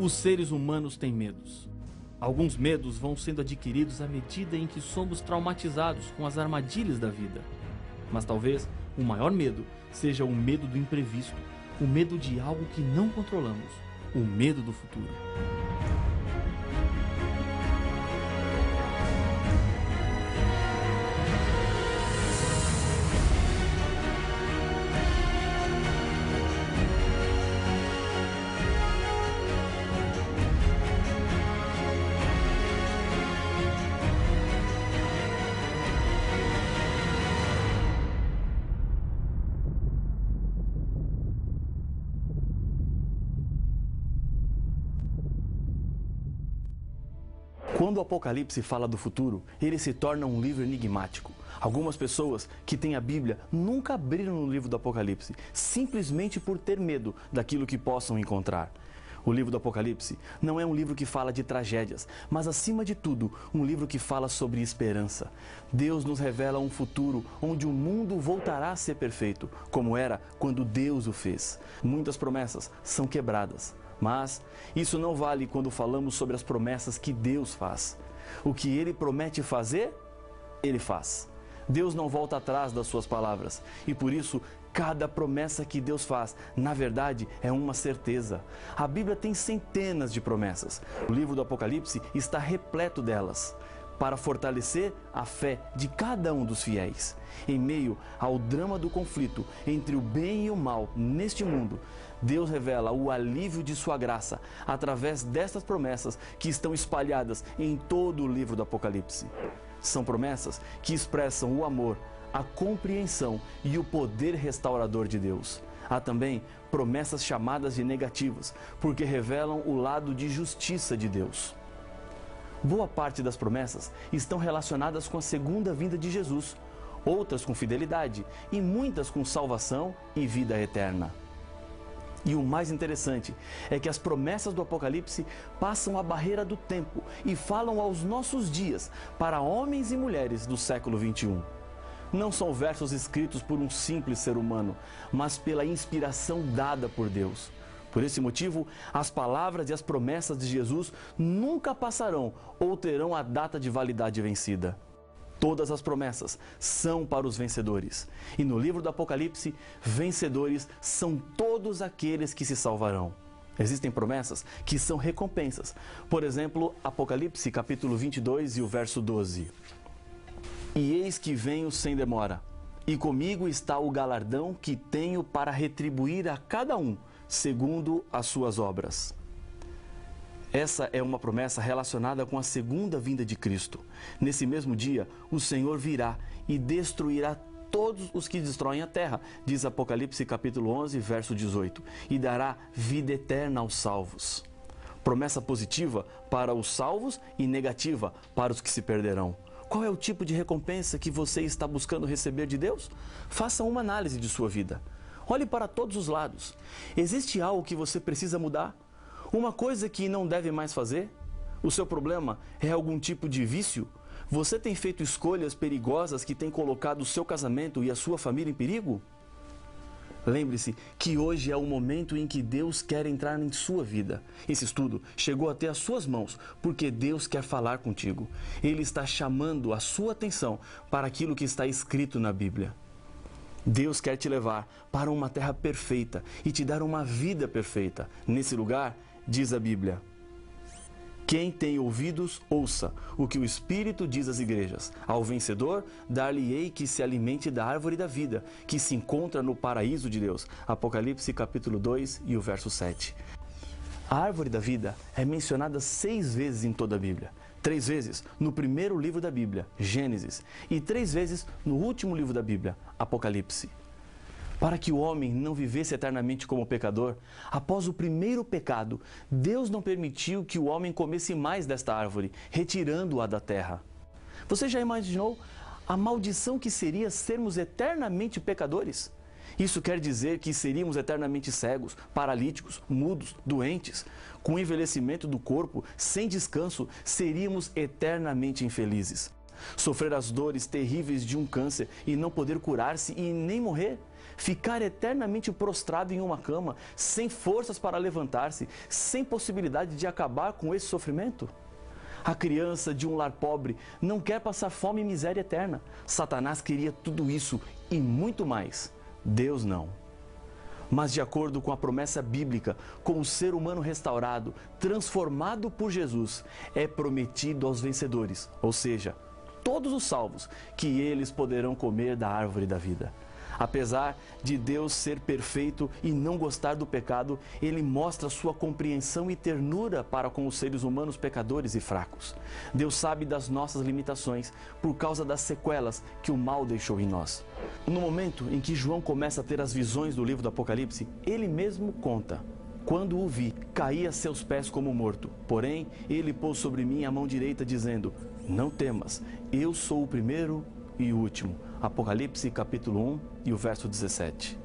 Os seres humanos têm medos. Alguns medos vão sendo adquiridos à medida em que somos traumatizados com as armadilhas da vida. Mas talvez o maior medo seja o medo do imprevisto, o medo de algo que não controlamos, o medo do futuro. Quando o Apocalipse fala do futuro, ele se torna um livro enigmático. Algumas pessoas que têm a Bíblia nunca abriram no livro do Apocalipse, simplesmente por ter medo daquilo que possam encontrar. O livro do Apocalipse não é um livro que fala de tragédias, mas acima de tudo, um livro que fala sobre esperança. Deus nos revela um futuro onde o mundo voltará a ser perfeito, como era quando Deus o fez. Muitas promessas são quebradas. Mas isso não vale quando falamos sobre as promessas que Deus faz. O que Ele promete fazer, Ele faz. Deus não volta atrás das suas palavras e por isso cada promessa que Deus faz, na verdade, é uma certeza. A Bíblia tem centenas de promessas. O livro do Apocalipse está repleto delas, para fortalecer a fé de cada um dos fiéis. Em meio ao drama do conflito entre o bem e o mal neste mundo, Deus revela o alívio de sua graça através destas promessas que estão espalhadas em todo o livro do Apocalipse. São promessas que expressam o amor, a compreensão e o poder restaurador de Deus. Há também promessas chamadas de negativas, porque revelam o lado de justiça de Deus. Boa parte das promessas estão relacionadas com a segunda vinda de Jesus, outras com fidelidade e muitas com salvação e vida eterna. E o mais interessante é que as promessas do Apocalipse passam a barreira do tempo e falam aos nossos dias para homens e mulheres do século 21. Não são versos escritos por um simples ser humano, mas pela inspiração dada por Deus. Por esse motivo, as palavras e as promessas de Jesus nunca passarão ou terão a data de validade vencida. Todas as promessas são para os vencedores. E no livro do Apocalipse, vencedores são todos aqueles que se salvarão. Existem promessas que são recompensas. Por exemplo, Apocalipse capítulo 22 e o verso 12. E eis que venho sem demora, e comigo está o galardão que tenho para retribuir a cada um, segundo as suas obras. Essa é uma promessa relacionada com a segunda vinda de Cristo. Nesse mesmo dia, o Senhor virá e destruirá todos os que destroem a terra, diz Apocalipse capítulo 11, verso 18, e dará vida eterna aos salvos. Promessa positiva para os salvos e negativa para os que se perderão. Qual é o tipo de recompensa que você está buscando receber de Deus? Faça uma análise de sua vida. Olhe para todos os lados. Existe algo que você precisa mudar? Uma coisa que não deve mais fazer? O seu problema é algum tipo de vício? Você tem feito escolhas perigosas que têm colocado o seu casamento e a sua família em perigo? Lembre-se que hoje é o momento em que Deus quer entrar em sua vida. Esse estudo chegou até as suas mãos porque Deus quer falar contigo. Ele está chamando a sua atenção para aquilo que está escrito na Bíblia. Deus quer te levar para uma terra perfeita e te dar uma vida perfeita. Nesse lugar, diz a Bíblia: quem tem ouvidos, ouça o que o Espírito diz às igrejas. Ao vencedor, dar-lhe-ei que se alimente da árvore da vida, que se encontra no paraíso de Deus. Apocalipse capítulo 2 e o verso 7. A árvore da vida é mencionada 6 vezes em toda a Bíblia. 3 vezes no primeiro livro da Bíblia, Gênesis, e 3 vezes no último livro da Bíblia, Apocalipse. Para que o homem não vivesse eternamente como pecador, após o primeiro pecado, Deus não permitiu que o homem comesse mais desta árvore, retirando-a da terra. Você já imaginou a maldição que seria sermos eternamente pecadores? Isso quer dizer que seríamos eternamente cegos, paralíticos, mudos, doentes. Com o envelhecimento do corpo, sem descanso, seríamos eternamente infelizes. Sofrer as dores terríveis de um câncer e não poder curar-se e nem morrer. ficar eternamente prostrado em uma cama, sem forças para levantar-se, sem possibilidade de acabar com esse sofrimento? A criança de um lar pobre não quer passar fome e miséria eterna. Satanás queria tudo isso e muito mais. Deus não. Mas de acordo com a promessa bíblica, com o ser humano restaurado, transformado por Jesus, é prometido aos vencedores, ou seja, todos os salvos, que eles poderão comer da árvore da vida. Apesar de Deus ser perfeito e não gostar do pecado, Ele mostra sua compreensão e ternura para com os seres humanos pecadores e fracos. Deus sabe das nossas limitações por causa das sequelas que o mal deixou em nós. No momento em que João começa a ter as visões do livro do Apocalipse, ele mesmo conta: quando o vi, caí a seus pés como morto. Porém, ele pôs sobre mim a mão direita, dizendo: não temas, eu sou o primeiro e o último. Apocalipse capítulo 1 e o verso 17.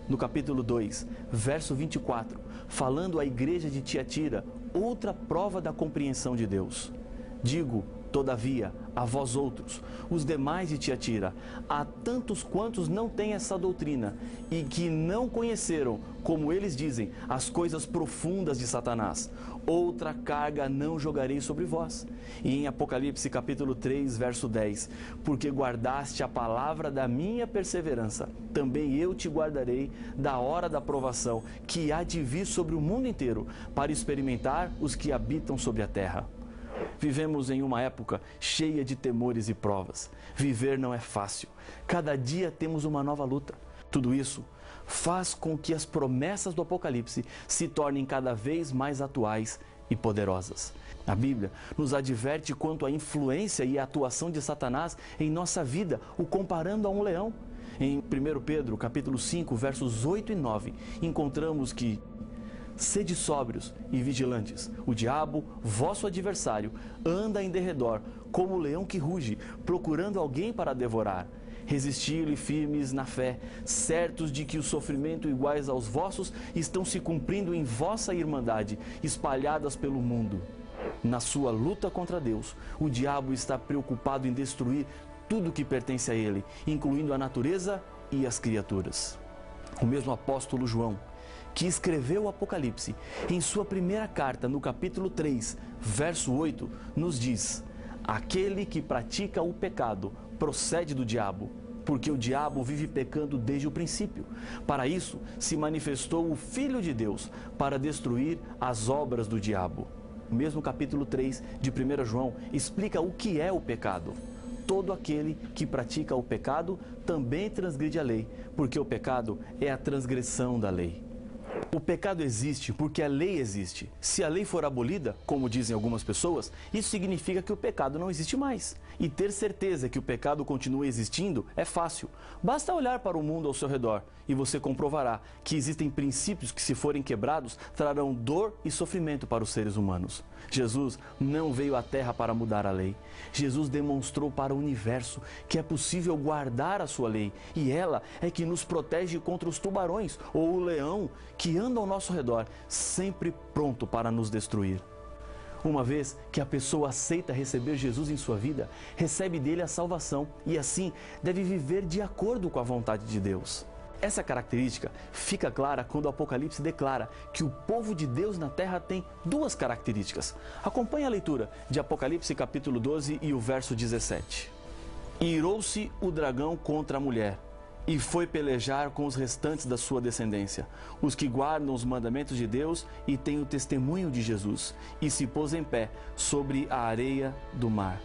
No capítulo 2, verso 24, falando à igreja de Tiatira, outra prova da compreensão de Deus. Digo, todavia, a vós outros, os demais de Tiatira, a tantos quantos não têm essa doutrina e que não conheceram, como eles dizem, as coisas profundas de Satanás, outra carga não jogarei sobre vós. E em Apocalipse capítulo 3, verso 10, porque guardaste a palavra da minha perseverança, também eu te guardarei da hora da provação, que há de vir sobre o mundo inteiro, para experimentar os que habitam sobre a terra. Vivemos em uma época cheia de temores e provas. Viver não é fácil. Cada dia temos uma nova luta. Tudo isso faz com que as promessas do Apocalipse se tornem cada vez mais atuais e poderosas. A Bíblia nos adverte quanto à influência e à atuação de Satanás em nossa vida, o comparando a um leão. Em 1 Pedro, capítulo 5, versos 8 e 9, encontramos que: sede sóbrios e vigilantes. O diabo, vosso adversário, anda em derredor, como o leão que ruge, procurando alguém para devorar. Resisti-lhe firmes na fé, certos de que o sofrimento iguais aos vossos estão se cumprindo em vossa irmandade, espalhadas pelo mundo. Na sua luta contra Deus, o diabo está preocupado em destruir tudo que pertence a ele, incluindo a natureza e as criaturas. O mesmo apóstolo João, que escreveu o Apocalipse, em sua primeira carta, no capítulo 3, verso 8, nos diz: aquele que pratica o pecado procede do diabo, porque o diabo vive pecando desde o princípio. Para isso se manifestou o Filho de Deus, para destruir as obras do diabo. O mesmo capítulo 3 de 1 João explica o que é o pecado. Todo aquele que pratica o pecado também transgride a lei, porque o pecado é a transgressão da lei. O pecado existe porque a lei existe. Se a lei for abolida, como dizem algumas pessoas, isso significa que o pecado não existe mais. E ter certeza que o pecado continua existindo é fácil. Basta olhar para o mundo ao seu redor e você comprovará que existem princípios que, se forem quebrados, trarão dor e sofrimento para os seres humanos. Jesus não veio à Terra para mudar a lei. Jesus demonstrou para o universo que é possível guardar a sua lei, e ela é que nos protege contra os tubarões ou o leão que anda ao nosso redor, sempre pronto para nos destruir. Uma vez que a pessoa aceita receber Jesus em sua vida, recebe dele a salvação e assim deve viver de acordo com a vontade de Deus. Essa característica fica clara quando o Apocalipse declara que o povo de Deus na terra tem duas características. Acompanhe a leitura de Apocalipse capítulo 12 e o verso 17. Irou-se o dragão contra a mulher e foi pelejar com os restantes da sua descendência, os que guardam os mandamentos de Deus e têm o testemunho de Jesus, e se pôs em pé sobre a areia do mar.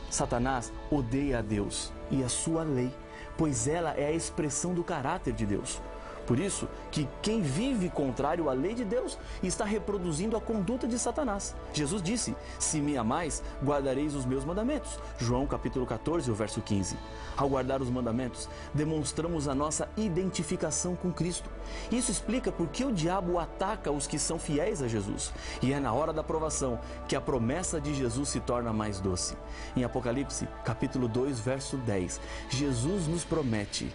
Satanás odeia a Deus e a sua lei, pois ela é a expressão do caráter de Deus. Por isso que quem vive contrário à lei de Deus está reproduzindo a conduta de Satanás. Jesus disse: se me amais, guardareis os meus mandamentos. João capítulo 14, o verso 15. Ao guardar os mandamentos, demonstramos a nossa identificação com Cristo. Isso explica por que o diabo ataca os que são fiéis a Jesus. E é na hora da provação que a promessa de Jesus se torna mais doce. Em Apocalipse capítulo 2, verso 10, Jesus nos promete: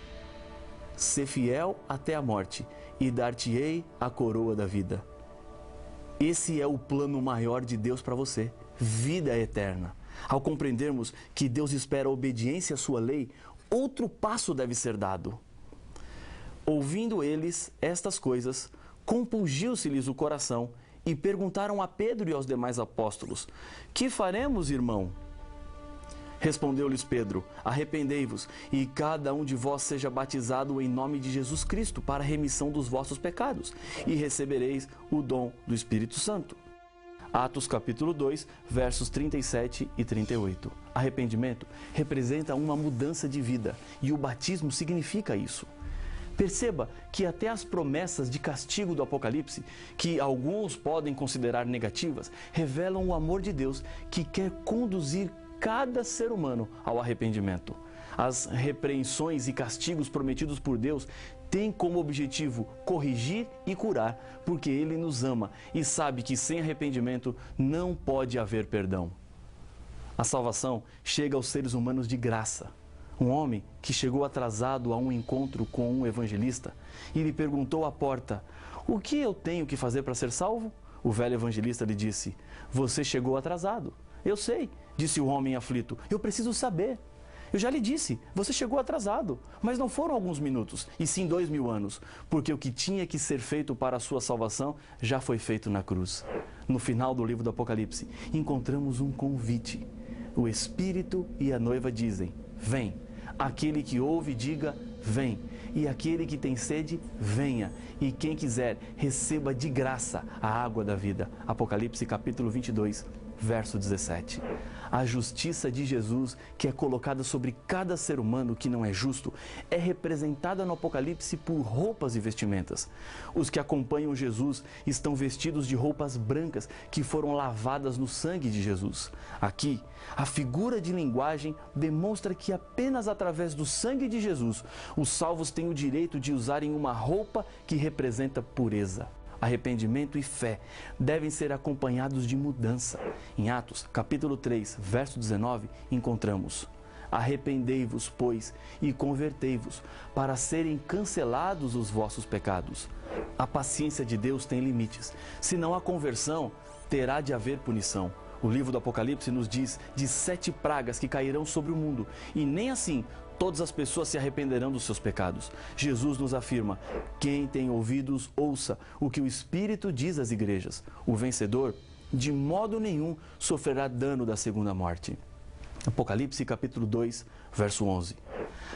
ser fiel até a morte, e dar-te-ei a coroa da vida. Esse é o plano maior de Deus para você, vida eterna. Ao compreendermos que Deus espera obediência à sua lei, outro passo deve ser dado. Ouvindo eles estas coisas, compungiu-se-lhes o coração e perguntaram a Pedro e aos demais apóstolos: Que faremos, irmão? Respondeu-lhes Pedro: Arrependei-vos, e cada um de vós seja batizado em nome de Jesus Cristo para a remissão dos vossos pecados, e recebereis o dom do Espírito Santo. Atos capítulo 2, versos 37 e 38. Arrependimento representa uma mudança de vida, e o batismo significa isso. Perceba que até as promessas de castigo do Apocalipse, que alguns podem considerar negativas, revelam o amor de Deus que quer conduzir cada ser humano ao arrependimento. As repreensões e castigos prometidos por Deus têm como objetivo corrigir e curar, porque Ele nos ama e sabe que sem arrependimento não pode haver perdão. A salvação chega aos seres humanos de graça. Um homem que chegou atrasado a um encontro com um evangelista e lhe perguntou à porta: O que eu tenho que fazer para ser salvo? O velho evangelista lhe disse: Você chegou atrasado. Eu sei, disse o homem aflito. Eu preciso saber. Eu já lhe disse, você chegou atrasado, mas não foram alguns minutos, e sim 2000 anos, porque o que tinha que ser feito para a sua salvação já foi feito na cruz. No final do livro do Apocalipse, encontramos um convite. O Espírito e a noiva dizem: Vem. Aquele que ouve, diga: Vem. E aquele que tem sede, venha. E quem quiser, receba de graça a água da vida. Apocalipse capítulo 22, verso 17. A justiça de Jesus, que é colocada sobre cada ser humano que não é justo, é representada no Apocalipse por roupas e vestimentas. Os que acompanham Jesus estão vestidos de roupas brancas que foram lavadas no sangue de Jesus. Aqui, a figura de linguagem demonstra que apenas através do sangue de Jesus, os salvos têm o direito de usarem uma roupa que representa pureza. Arrependimento e fé devem ser acompanhados de mudança. Em Atos, capítulo 3, verso 19, encontramos: Arrependei-vos, pois, e convertei-vos, para serem cancelados os vossos pecados. A paciência de Deus tem limites. Se não há conversão, terá de haver punição. O livro do Apocalipse nos diz de 7 pragas que cairão sobre o mundo, e nem assim todas as pessoas se arrependerão dos seus pecados. Jesus nos afirma: quem tem ouvidos, ouça o que o Espírito diz às igrejas. O vencedor, de modo nenhum, sofrerá dano da segunda morte. Apocalipse capítulo 2, verso 11.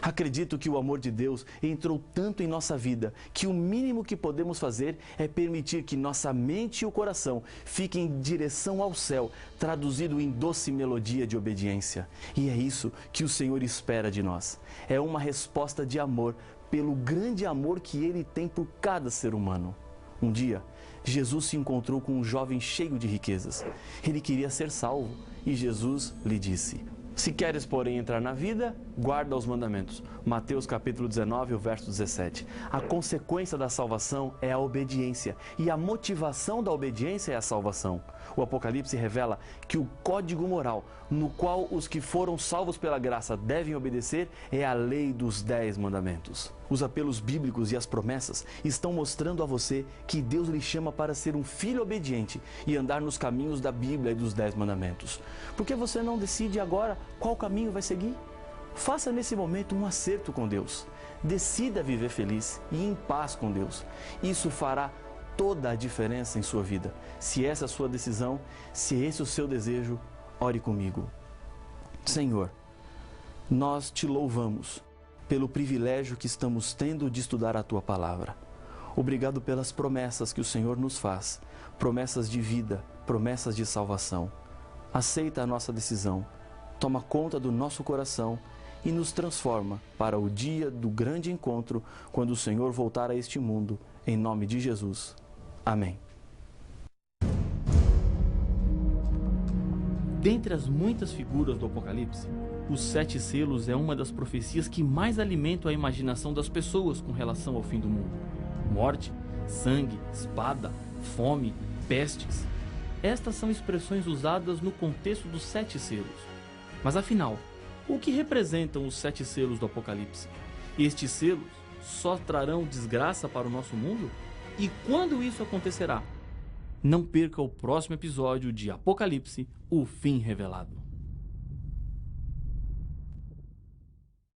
Acredito que o amor de Deus entrou tanto em nossa vida que o mínimo que podemos fazer é permitir que nossa mente e o coração fiquem em direção ao céu, traduzido em doce melodia de obediência. E é isso que o Senhor espera de nós. É uma resposta de amor pelo grande amor que Ele tem por cada ser humano. Um dia, Jesus se encontrou com um jovem cheio de riquezas. Ele queria ser salvo e Jesus lhe disse: Se queres, porém, entrar na vida, guarda os mandamentos. Mateus capítulo 19, o verso 17. A consequência da salvação é a obediência, e a motivação da obediência é a salvação. O Apocalipse revela que o código moral no qual os que foram salvos pela graça devem obedecer é a lei dos 10 mandamentos. Os apelos bíblicos e as promessas estão mostrando a você que Deus lhe chama para ser um filho obediente e andar nos caminhos da Bíblia e dos 10 mandamentos. Por que você não decide agora qual caminho vai seguir? Faça nesse momento um acerto com Deus. Decida viver feliz e em paz com Deus. Isso fará toda a diferença em sua vida. Se essa é a sua decisão, se esse é o seu desejo, ore comigo. Senhor, nós te louvamos pelo privilégio que estamos tendo de estudar a Tua Palavra. Obrigado pelas promessas que o Senhor nos faz, promessas de vida, promessas de salvação. Aceita a nossa decisão, toma conta do nosso coração e nos transforma para o dia do grande encontro, quando o Senhor voltar a este mundo, em nome de Jesus. Amém. Dentre as muitas figuras do Apocalipse, os 7 selos é uma das profecias que mais alimentam a imaginação das pessoas com relação ao fim do mundo. Morte, sangue, espada, fome, pestes. Estas são expressões usadas no contexto dos 7 selos. Mas afinal, o que representam os 7 selos do Apocalipse? Estes selos só trarão desgraça para o nosso mundo? E quando isso acontecerá? Não perca o próximo episódio de Apocalipse, o fim revelado.